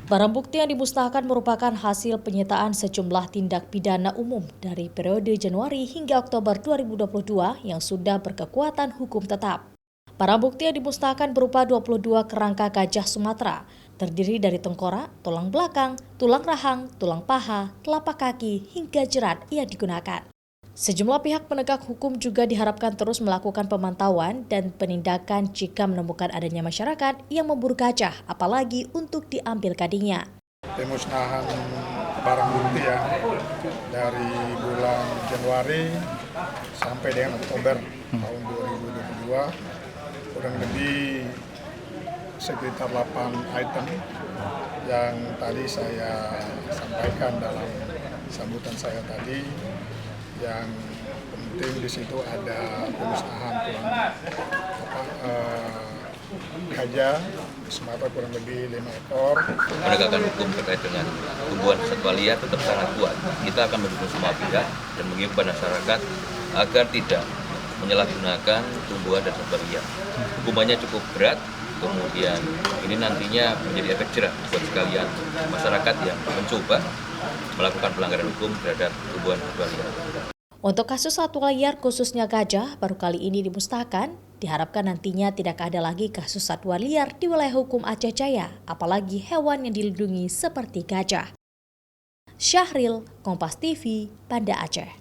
Barang bukti yang dimusnahkan merupakan hasil penyitaan sejumlah tindak pidana umum dari periode Januari hingga Oktober 2022 yang sudah berkekuatan hukum tetap. Barang bukti yang dimusnahkan berupa 22 kerangka gajah Sumatera, terdiri dari tengkorak, tulang belakang, tulang rahang, tulang paha, telapak kaki, hingga jerat yang digunakan. Sejumlah pihak penegak hukum juga diharapkan terus melakukan pemantauan dan penindakan jika menemukan adanya masyarakat yang memburu gajah, apalagi untuk diambil gadingnya. Pemusnahan barang bukti ya dari bulan Januari sampai dengan Oktober tahun 2022 kurang lebih sekitar 8 item yang tadi saya sampaikan dalam sambutan saya tadi. Yang penting di situ ada pemusnahan gajah di Sumatera kurang lebih 5 ekor. Penegakan hukum terkait dengan tumbuhan satwa liar tetap sangat kuat. Kita akan mendukung semua pihak dan mengimbau masyarakat agar tidak menyalahgunakan tumbuhan dan satwa liar. Hukumannya cukup berat, kemudian ini nantinya menjadi efek jerah buat sekalian masyarakat yang mencoba melakukan pelanggaran hukum terhadap tumbuhan satwa liar. Untuk kasus satwa liar khususnya gajah baru kali ini dimusnahkan, diharapkan nantinya tidak ada lagi kasus satwa liar di wilayah hukum Aceh Jaya, apalagi hewan yang dilindungi seperti gajah. Syahril, Kompas TV, Banda Aceh.